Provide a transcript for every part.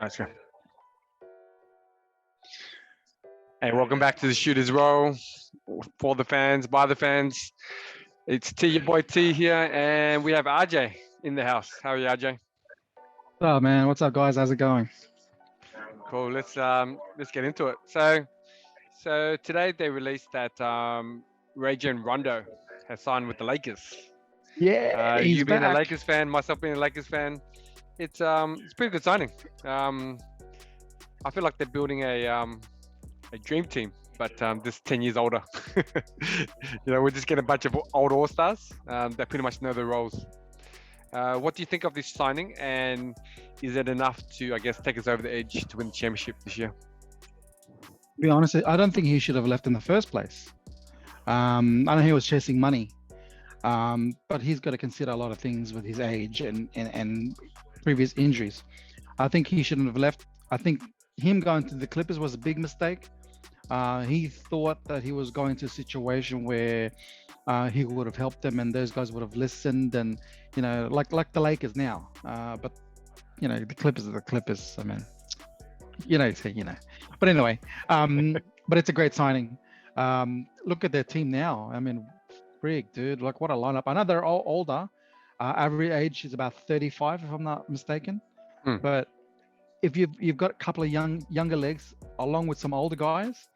Gotcha. Hey, welcome back to the Shooters Roll. For the fans, by the fans. It's T, your boy T here, and we have RJ in the house. How are you, RJ? Oh man, what's up, guys? How's it going? Cool. Let's get into it. So today they released that Rajon Rondo has signed with the Lakers. Yeah, he's You being a back. Lakers fan, myself being a Lakers fan, it's pretty good signing. I feel like they're building a dream team, but just 10 years older. We're just getting a bunch of old all-stars that pretty much know their roles. What do you think of this signing, and is it enough to, I guess, take us over the edge to win the championship this year? To be honest, I don't think he should have left in the first place. I know he was chasing money, but he's got to consider a lot of things with his age and previous injuries. I think he shouldn't have left. I think him going to the Clippers was a big mistake. He thought that he was going to a situation where he would have helped them and those guys would have listened, and like the Lakers now. But the Clippers are the Clippers. I mean, But anyway, but it's a great signing. Look at their team now. I mean, frig, dude, like what a lineup. I know they're all older. Average age is about 35, if I'm not mistaken. But if you've got a couple of younger legs along with some older guys,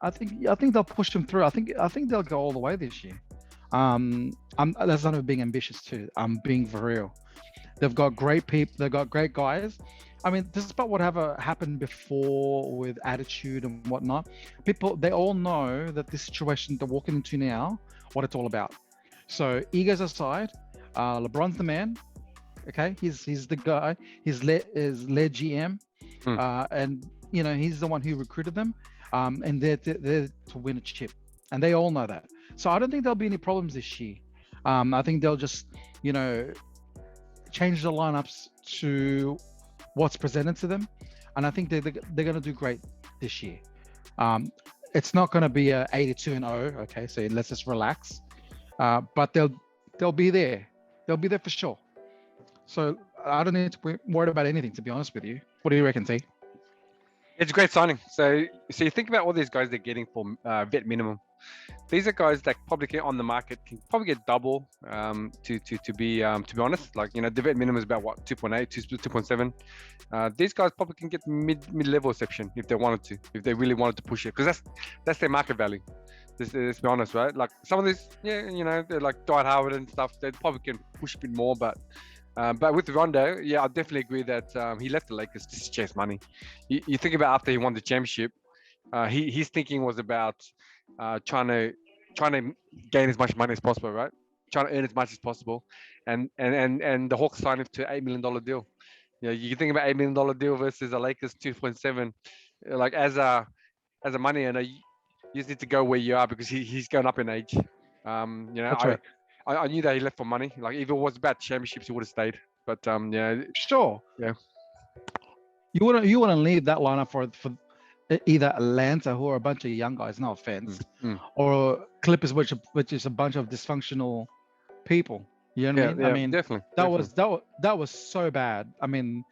I think they'll push them through. I think they'll go all the way this year. That's not being ambitious too. I'm being for real. They've got great people. They've got great guys. I mean, despite whatever happened before with attitude and whatnot, they all know that this situation they're walking into now, what it's all about. So egos aside, LeBron's the man. Okay, he's the guy. He's led GM, and he's the one who recruited them, and they're to win a chip, and they all know that. So I don't think there'll be any problems this year. I think they'll just change the lineups to what's presented to them, and I think they're going to do great this year. It's not going to be a 82-0. Okay, so let's just relax. But they'll be there. They'll be there for sure. So I don't need to be worried about anything, to be honest with you. What do you reckon, T? It's a great signing. So you think about all these guys they're getting for vet minimum. These are guys that probably get on the market, can probably get double. To be honest, like the vet minimum is about what 2.8, 2.7. These guys probably can get mid-level section if they wanted to, if they really wanted to push it, because that's their market value. Let's be honest, right? Like some of these, they're like Dwight Howard and stuff. They probably can push a bit more, but with Rondo, I definitely agree that he left the Lakers just to chase money. You think about after he won the championship, his thinking was about trying to gain as much money as possible, right? Trying to earn as much as possible, and the Hawks signed him to $8 million deal. You think about $8 million deal versus a Lakers 2.7. Like as a money earner, you just need to go where you are because he's going up in age. That's right. I knew that he left for money. Like if it was about championships, he would have stayed. But Sure. Yeah. You wouldn't leave that lineup for either Atlanta, who are a bunch of young guys, no offense, or Clippers, which is a bunch of dysfunctional people. You know what I mean? Yeah, I mean, definitely. That was so bad. I mean,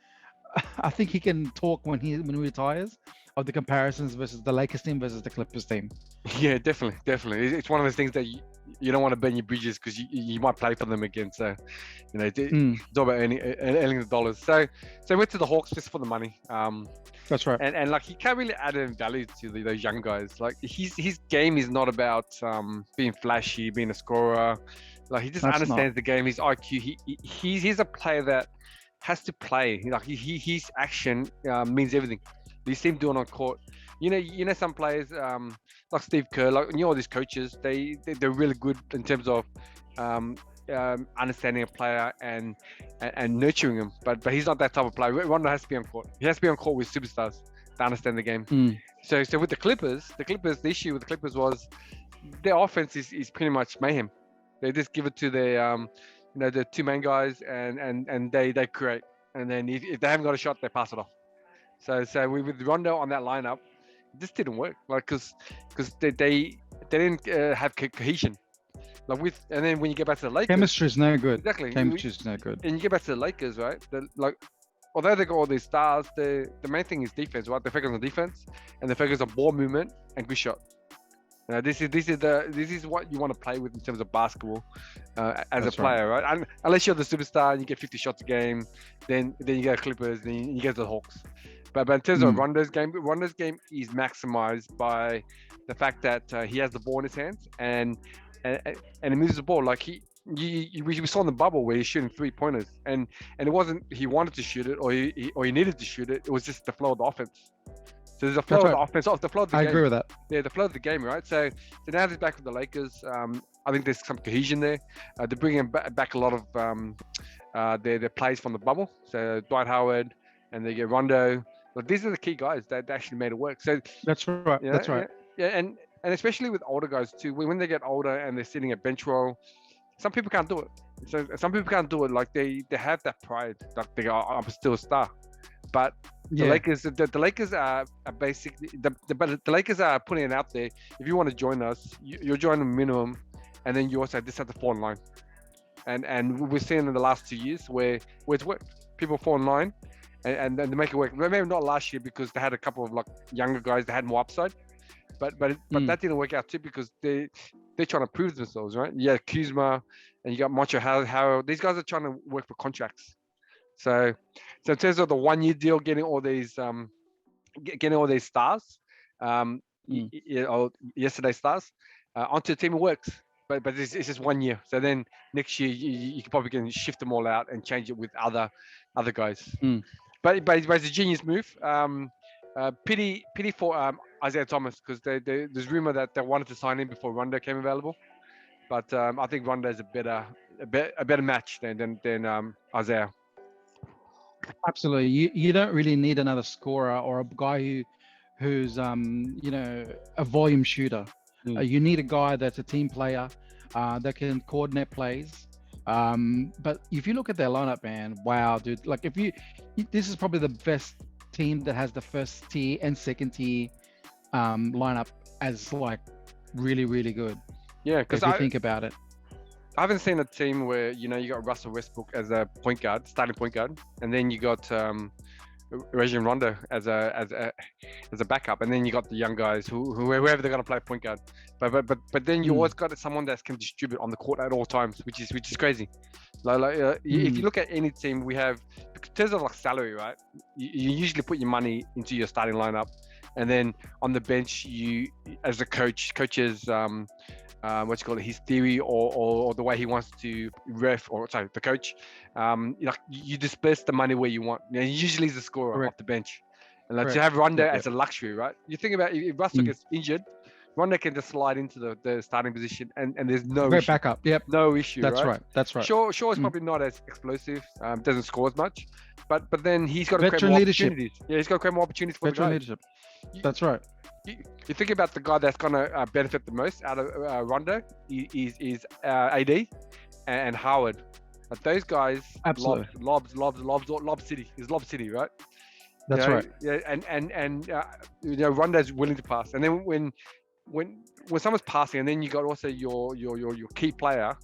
I think he can talk when he retires of the comparisons versus the Lakers team versus the Clippers team. Yeah, definitely. It's one of those things that you don't want to burn your bridges because you might play for them again. So, it's all about earning the dollars. So went to the Hawks just for the money. That's right. And like he can't really add any value to those young guys. Like his game is not about being flashy, being a scorer. Like he just understands the game. His IQ. He's a player that has to play. Like his action means everything. You see him doing on court. Some players like Steve Kerr, like all these coaches, they're really good in terms of understanding a player and nurturing him. But he's not that type of player. Rondo has to be on court. He has to be on court with superstars to understand the game. So with the Clippers, the issue with the Clippers was their offense is pretty much mayhem. They just give it to their the two main guys and they create. And then if they haven't got a shot, they pass it off. So with Rondo on that lineup, it just didn't work. Like because they didn't have cohesion. And then when you get back to the Lakers, chemistry is no good. Exactly. Chemistry is no good. And you get back to the Lakers, right? although they got all these stars, the main thing is defense, right? They focus on defense and they focus on ball movement and good shot. This is what you want to play with in terms of basketball as That's a right. player, right? And unless you're the superstar and you get 50 shots a game, then you go Clippers, then you go to the Hawks. But in terms of Rondo's game is maximized by the fact that he has the ball in his hands and he moves the ball like we saw in the bubble where he's shooting 3-pointers and it wasn't he wanted to shoot it or he needed to shoot it. It was just the flow of the offense. So there's a flow of the offense, off the flow of the game. I agree with that. Yeah, the flow of the game, right? So now he's back with the Lakers. I think there's some cohesion there. They're bringing back a lot of their plays from the bubble. So Dwight Howard and they get Rondo. But these are the key guys that actually made it work. So That's right. That's right. Yeah, and especially with older guys too. When they get older and they're sitting at bench roll, some people can't do it. So some people can't do it. Like they have that pride. Like they go, I'm still a star. But the Lakers are basically the Lakers are putting it out there. If you want to join us, you're joining minimum, and then you also just have to fall in line. And we're seeing in the last 2 years where it's worked. People fall in line, and they make it work. Maybe not last year because they had a couple of like younger guys that had more upside, but that didn't work out too because they're trying to prove themselves, right? Yeah, Kuzma, and you got Moncho Harrell. These guys are trying to work for contracts. So in terms of the 1-year deal, getting all these stars, yesterday's stars, onto the team, it works. But it's just 1 year. So then next year you can probably can shift them all out and change it with other guys. But it's a genius move. Pity for Isaiah Thomas because there's rumor that they wanted to sign him before Rondo came available. But I think Rondo is a better match than Isaiah. Absolutely. You don't really need another scorer or a guy who's a volume shooter. You need a guy that's a team player that can coordinate plays. But if you look at their lineup, man, wow, dude! Like this is probably the best team that has the first tier and second tier lineup as like really, really good. Yeah, because if you think about it. I haven't seen a team where you got Russell Westbrook as a starting point guard, and then you got Rajon Rondo as a backup, and then you got the young guys whoever they're gonna play point guard. But then you always got someone that can distribute on the court at all times, which is crazy. If you look at any team, we have in terms of like salary, right? You usually put your money into your starting lineup, and then on the bench, you as a coaches. His theory or the way he wants to the coach, you disperse the money where you want. Usually he's the scorer off the bench. And to have Rondo as a luxury, right? You think about if Russell gets injured, Rondo can just slide into the starting position and there's no great issue. Backup. Yep. No issue. That's right. That's right. Sure, it's probably not as explosive, doesn't score as much, but then he's got to create more opportunities. Yeah, he's got to create more opportunities for veteran leadership. That's right. You think about the guy that's going to benefit the most out of Rondo is AD and Howard. But those guys, absolutely, lob city is lob city, right? That's right. Yeah, and Rondo's willing to pass, and then when someone's passing, and then you got also your key player,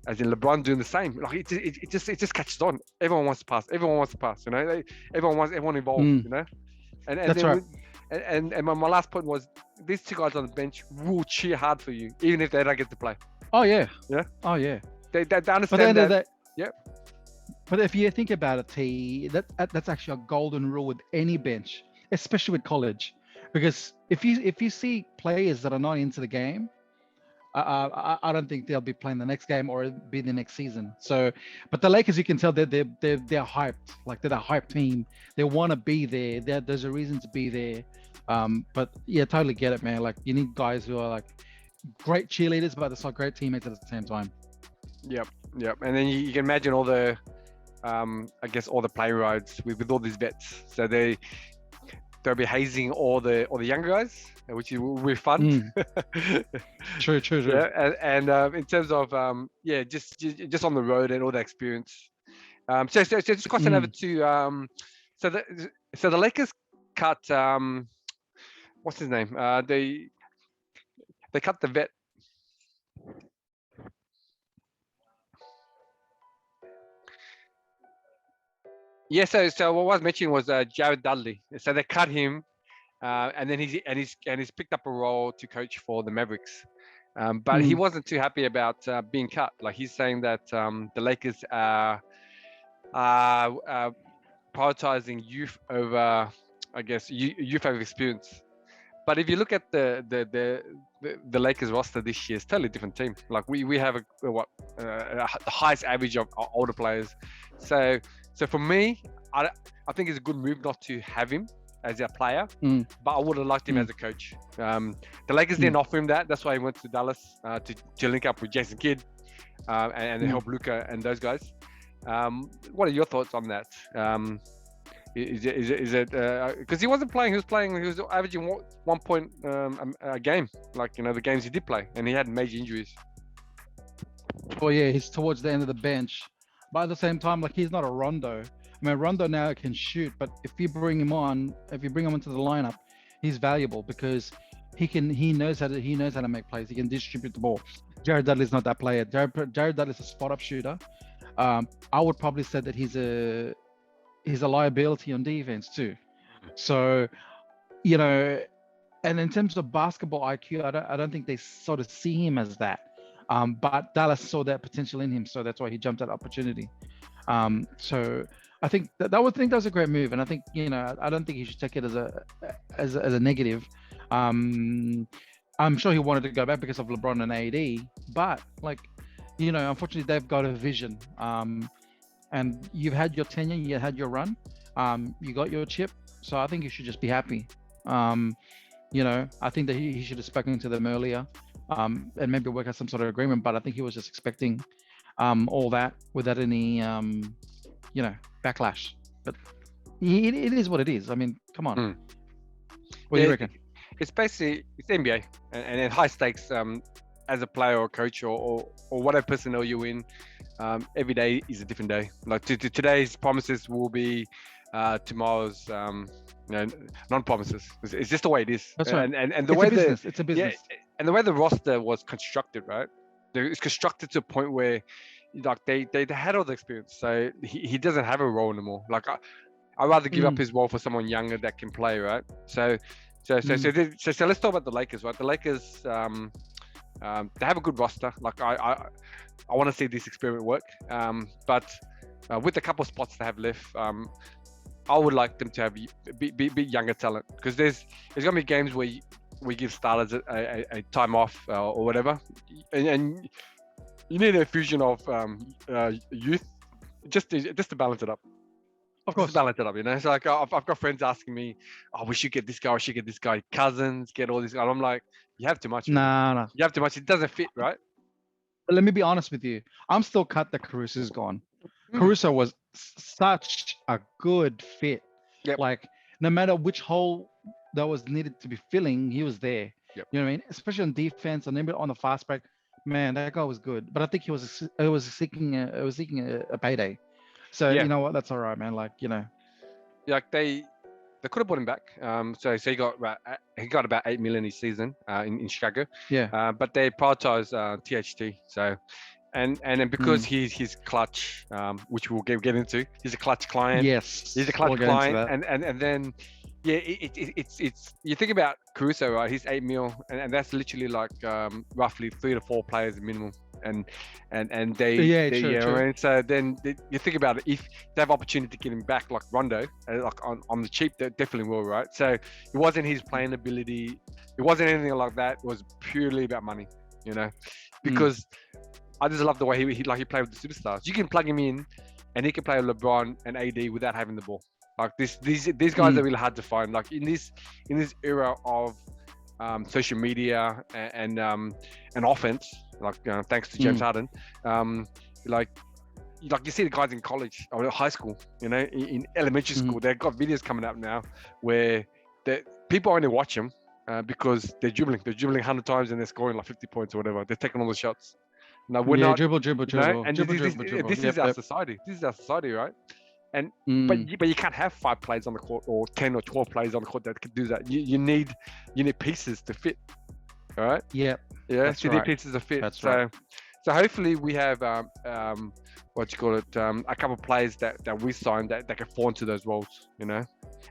as in LeBron doing the same. Like it just catches on. Everyone wants to pass. Everyone wants to pass. Everyone involved. And that's right. And my last point was these two guys on the bench will cheer hard for you, even if they don't get to play. Oh yeah. Yeah. Oh yeah. They understand that. Yep. But if you think about it, T, that's actually a golden rule with any bench, especially with college, because if you see players that are not into the game, I don't think they'll be playing the next game or be the next season. So, but the Lakers, you can tell they're hyped. Like they're the hype team. They want to be there. There's a reason to be there. But yeah, totally get it, man. Like you need guys who are like great cheerleaders, but they're great teammates at the same time. Yep. And then you can imagine all the, I guess all the play rides with all these vets. So they'll be hazing all the younger guys, which will be fun. True. Yeah, and in terms of just on the road and all that experience. So just crossing over to so the Lakers cut what's his name? They cut the vet. Yeah, so what I was mentioning was Jared Dudley. So they cut him, and then he's picked up a role to coach for the Mavericks. But he Mm. wasn't too happy about being cut. Like he's saying that the Lakers are prioritizing youth over, I guess, youth over experience. But if you look at the Lakers roster this year, it's a totally different team. Like we have the highest average of older players. So for me, I think it's a good move not to have him as a player, but I would have liked him as a coach. The Lakers didn't offer him that. That's why he went to Dallas to link up with Jason Kidd and help Luka and those guys. What are your thoughts on that? Is it because he wasn't playing? He was averaging 1 point a game, like the games he did play, and he had major injuries. Well, yeah, he's towards the end of the bench, but at the same time, like he's not a Rondo. I mean, Rondo now can shoot, but if you bring him into the lineup, he's valuable because he knows how to make plays. He can distribute the ball. Jared Dudley's not that player. Jared Dudley's a spot up shooter. I would probably say that he's a liability on defense too. So, and in terms of basketball IQ, I don't think they sort of see him as that. But Dallas saw that potential in him, so that's why he jumped at opportunity. So I think that was a great move, and I think I don't think he should take it as a negative. I'm sure he wanted to go back because of LeBron and AD, but unfortunately they've got a vision. And you've had your tenure, you had your run, you got your chip, so I think you should just be happy. I think that he should have spoken to them earlier, and maybe work out some sort of agreement. But I think he was just expecting all that without any backlash. But it is what it is. I mean, come on. What do you reckon? It's basically NBA and high stakes. As a player or coach or whatever personnel you're in, every day is a different day. Like today's promises will be tomorrow's non-promises. It's just the way it is. That's right. And the way it's a business. Yeah, and the way the roster was constructed, right? It's constructed to a point where, like they had all the experience, so he doesn't have a role anymore. Like I'd rather give up his role for someone younger that can play, right? So let's talk about the Lakers, right? The Lakers. They have a good roster. Like I want to see this experiment work. But with a couple of spots they have left, I would like them to have be younger talent, because there's gonna be games where we give starters a time off or whatever, and you need a fusion of youth just to balance it up. Of course, balance it up. So like I've got friends asking me, "Oh, we should get this guy. We should get this guy. Cousins, get all this." And I'm like, "You have too much. No. You have too much. It doesn't fit, right?" But let me be honest with you. I'm still cut that Caruso's gone. Caruso was such a good fit. Yep. Like no matter which hole that was needed to be filling, he was there. Yep. You know what I mean? Especially on defense and even on the fast break. Man, that guy was good. But I think he was seeking a payday. So you know what? That's all right, man. Like like they could have brought him back. So he got about $8 million each season in Chicago. Yeah. But they prioritize THT. So and then because he's clutch, which we'll get into. He's a clutch client. Yes. He's a clutch client, and then it's you think about Caruso, right? He's $8 million, and that's literally like roughly 3 to 4 players minimum. And they true. And so then you think about it, if they have opportunity to get him back like Rondo, like on the cheap, they definitely will, right? So it wasn't his playing ability, it wasn't anything like that. It was purely about money, because I just love the way he played with the superstars. You can plug him in and he can play with LeBron and AD without having the ball. Like these guys are really hard to find. Like in this era of social media and offense, like thanks to James Harden, like you see the guys in college or high school, in elementary school, they've got videos coming up now where people only watch them because they're dribbling 100 times and they're scoring like 50 points or whatever. They're taking all the shots. No, we're not dribble. And this is our society. This is our society, right? And but you can't have 5 players on the court or 10 or 12 players on the court that could do that. You need pieces to fit. All right. Yeah. That's right. Pieces to fit. That's right. So hopefully we have what you call it, a couple of players that we signed that can fall into those roles. You know,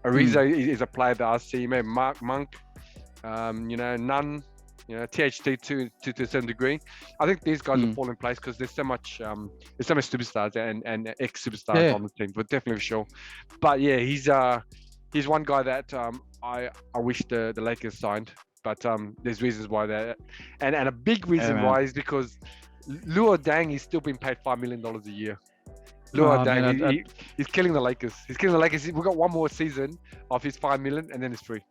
Ariza is a player that I see. Maybe Monk, you know, Nunn, you know, THT to a certain degree. I think these guys will fall in place because there's so much superstars and ex superstars on the team, but definitely for sure. But yeah, he's one guy that I wish the Lakers signed. But there's reasons why that, and a big reason why is because Luol Deng is still being paid $5 million a year. Luol Deng, he's killing the Lakers. He's killing the Lakers. We've got one more season of his $5 million, and then it's free.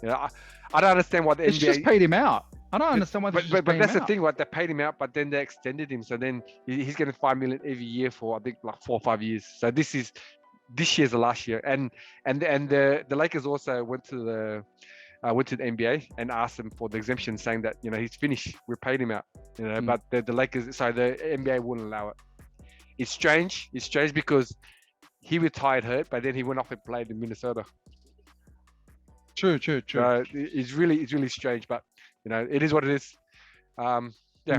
You know, I don't understand why the NBA just paid him out. I don't understand why. But that's the thing, right? They paid him out, but then they extended him. So then he's getting $5 million every year for I think like 4 or 5 years. So this year's the last year, and the Lakers also went to the NBA and asked him for the exemption, saying that, you know, he's finished. We paid him out, you know, but the Lakers, so the NBA wouldn't allow it. It's strange. It's strange because he retired hurt, but then he went off and played in Minnesota. True. So it's really strange, but you know, it is what it is. Yeah.